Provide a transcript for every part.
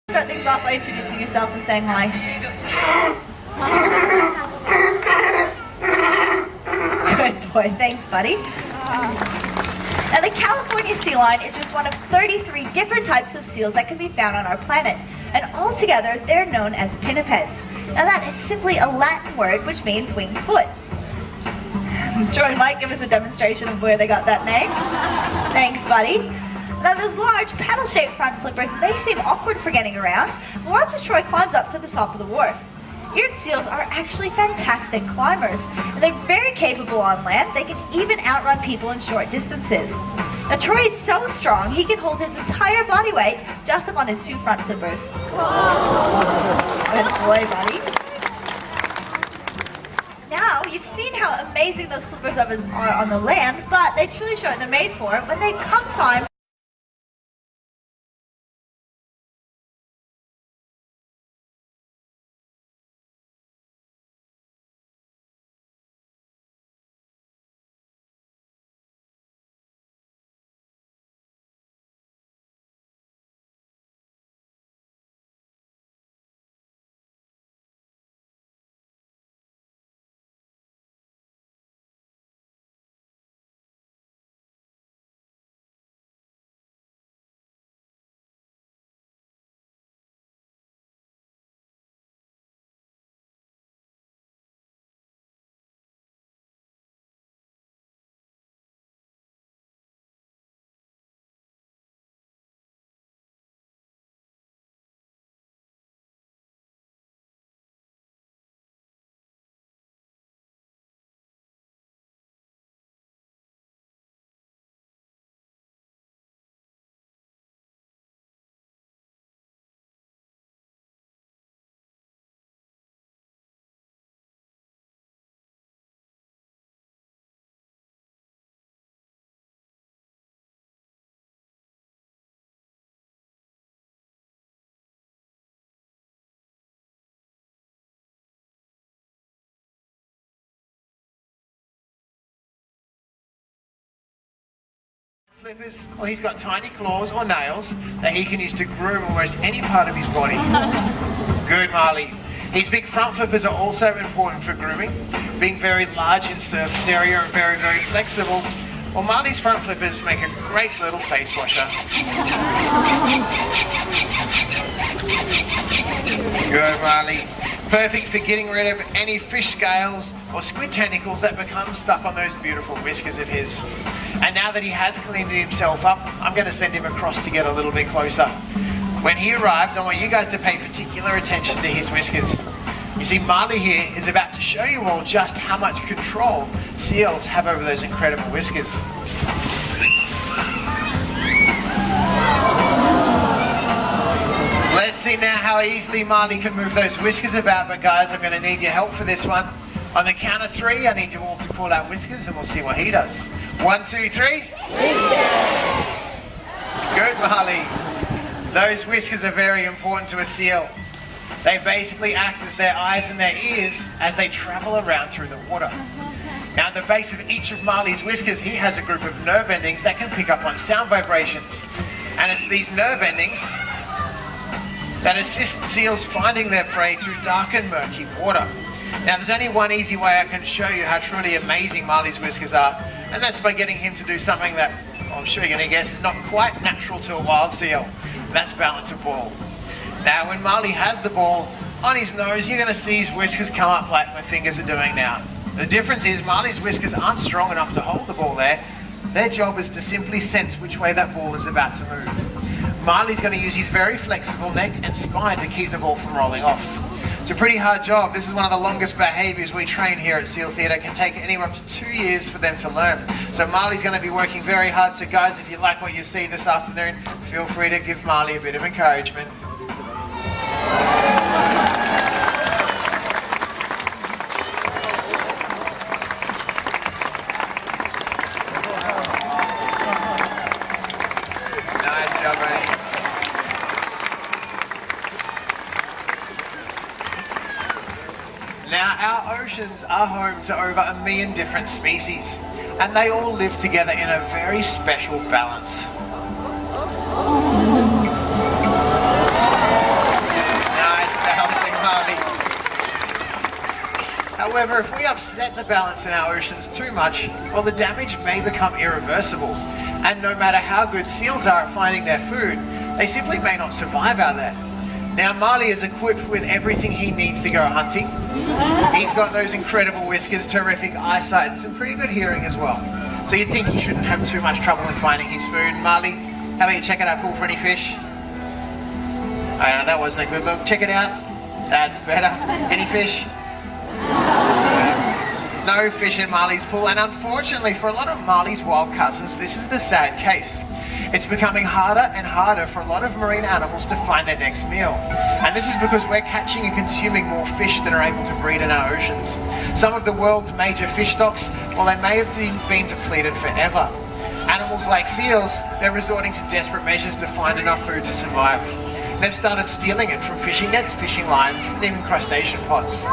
Start things off by introducing yourself and saying hi. Good boy, thanks buddy. Now the California sea lion is just one of 33 different types of seals that can be found on our planet. And altogether, they're known as pinnipeds. Now that is simply a Latin word which means winged foot. Troy might give us a demonstration of where they got that name. Thanks buddy. Now those large paddle-shaped front flippers may seem awkward for getting around. Watch as Troy climbs up to the top of the wharf. Eared seals are actually fantastic climbers, and they're very capable on land. They can even outrun people in short distances. Now Troy is so strong, he can hold his entire body weight just up on his two front flippers. Good boy, buddy. Now, you've seen how amazing those flippers of his are on the land, but they truly show what they're made for when they come time. Flippers, well, he's got tiny claws or nails that he can use to groom almost any part of his body. Good, Marley. His big front flippers are also important for grooming, being very large in surface area and very, very flexible. Well, Marley's front flippers make a great little face washer. Good, Marley. Perfect for getting rid of any fish scales or squid tentacles that become stuck on those beautiful whiskers of his. And now that he has cleaned himself up, I'm going to send him across to get a little bit closer. When he arrives, I want you guys to pay particular attention to his whiskers. You see, Marley here is about to show you all just how much control seals have over those incredible whiskers. Let's see now how easily Marley can move those whiskers about, but guys, I'm going to need your help for this one. On the count of 3, I need you all to call out whiskers and we'll see what he does. 1, 2, 3. Whiskers! Good, Marley. Those whiskers are very important to a seal. They basically act as their eyes and their ears as they travel around through the water. Now, at the base of each of Marley's whiskers, he has a group of nerve endings that can pick up on sound vibrations. And it's these nerve endings that assist seals finding their prey through dark and murky water. Now, there's only one easy way I can show you how truly amazing Marley's whiskers are, and that's by getting him to do something that, well, I'm sure you're going to guess, is not quite natural to a wild seal. And that's balance a ball. Now, when Marley has the ball on his nose, you're going to see his whiskers come up like my fingers are doing now. The difference is Marley's whiskers aren't strong enough to hold the ball there. Their job is to simply sense which way that ball is about to move. Marley's going to use his very flexible neck and spine to keep the ball from rolling off. It's a pretty hard job. This is one of the longest behaviours we train here at Seal Theatre. It can take anywhere up to 2 years for them to learn. So Marley's going to be working very hard. So guys, if you like what you see this afternoon, feel free to give Marley a bit of encouragement. Nice job, buddy. Now, our oceans are home to over 1 million different species, and they all live together in a very special balance. However, if we upset the balance in our oceans too much, well, the damage may become irreversible. And no matter how good seals are at finding their food, they simply may not survive out there. Now, Marley is equipped with everything he needs to go hunting. He's got those incredible whiskers, terrific eyesight, and some pretty good hearing as well. So you'd think he shouldn't have too much trouble in finding his food. Marley, how about you check out our pool for any fish? Oh, that wasn't a good look. Check it out. That's better. Any fish? No fish in Marley's pool, and unfortunately for a lot of Marley's wild cousins, this is the sad case. It's becoming harder and harder for a lot of marine animals to find their next meal. And this is because we're catching and consuming more fish than are able to breed in our oceans. Some of the world's major fish stocks, well, they may have been depleted forever. Animals like seals, they're resorting to desperate measures to find enough food to survive. They've started stealing it from fishing nets, fishing lines, and even crustacean pots.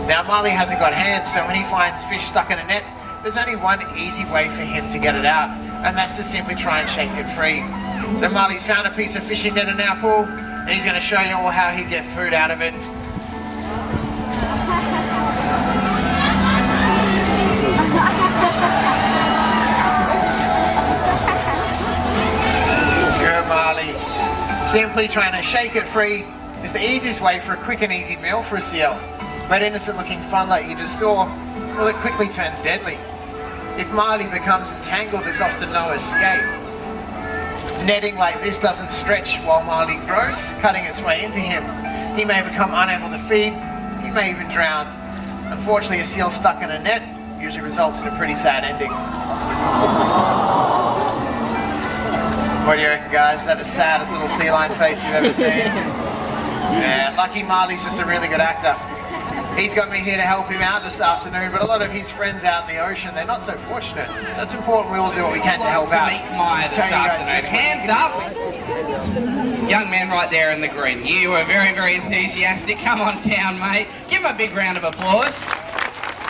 Now, Marley hasn't got hands, so when he finds fish stuck in a net, there's only one easy way for him to get it out, and that's to simply try and shake it free. So Marley's found a piece of fishing net in our pool, and he's going to show you all how he'd get food out of it. Good, Marley. Simply trying to shake it free is the easiest way for a quick and easy meal for a seal. But innocent looking fun like you just saw, well, it quickly turns deadly. If Marley becomes entangled, there's often no escape. Netting like this doesn't stretch while Marley grows, cutting its way into him. He may become unable to feed, he may even drown. Unfortunately, a seal stuck in a net usually results in a pretty sad ending. What do you reckon, guys? Is that the saddest little sea lion face you've ever seen? Yeah, lucky Marley's just a really good actor. He's got me here to help him out this afternoon, but a lot of his friends out in the ocean, they're not so fortunate. So it's important we all do what we can to help out. Meet Maya this afternoon. Hands up. Young man right there in the green. You were very, very enthusiastic. Come on down, mate. Give him a big round of applause.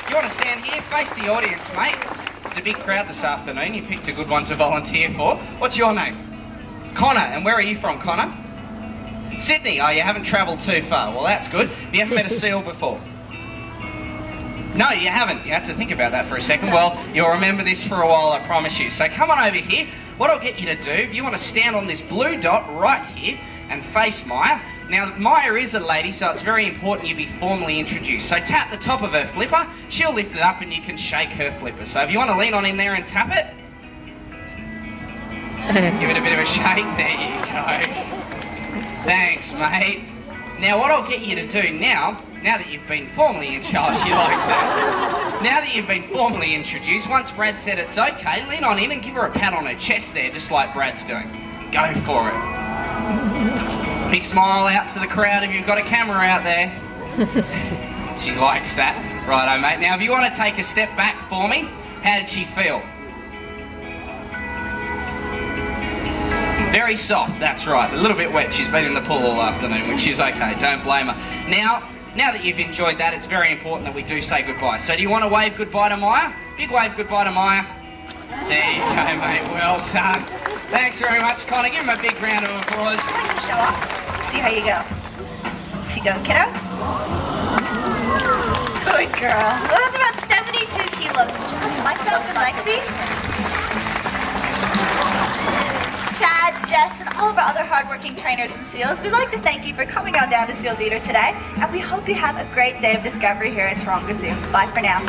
You want to stand here? Face the audience, mate. It's a big crowd this afternoon. You picked a good one to volunteer for. What's your name? Connor. And where are you from, Connor? Sydney. Oh, you haven't travelled too far. Well, that's good. You haven't met a seal before? No, you haven't. You have to think about that for a second. Well, you'll remember this for a while, I promise you. So come on over here. What I'll get you to do, you want to stand on this blue dot right here and face Maya. Now, Maya is a lady, so it's very important you be formally introduced. So tap the top of her flipper. She'll lift it up and you can shake her flipper. So if you want to lean on in there and tap it, give it a bit of a shake. There you go. Thanks, mate. Now, what I'll get you to do now that you've been formally in charge, you like that. Now that you've been formally introduced, once Brad said it's okay, lean on in and give her a pat on her chest there, just like Brad's doing. Go for it. Big smile out to the crowd if you've got a camera out there. She likes that. Righto, mate. Now, if you want to take a step back for me, how did she feel? Very soft, that's right. A little bit wet. She's been in the pool all afternoon, which is okay. Don't blame her. Now that you've enjoyed that, it's very important that we do say goodbye. So do you want to wave goodbye to Maya? Big wave goodbye to Maya. There you go, mate. Well done. Thanks very much, Connor. Give him a big round of applause. Show off. See how you go. Off you go, kiddo. Good girl. Well, that's about 72 kilos. Just like that to Lexi. Chad, Jess, and all of our other hardworking trainers and SEALs, we'd like to thank you for coming on down to SEAL Leader today, and we hope you have a great day of discovery here at Taronga Zoo. Bye for now.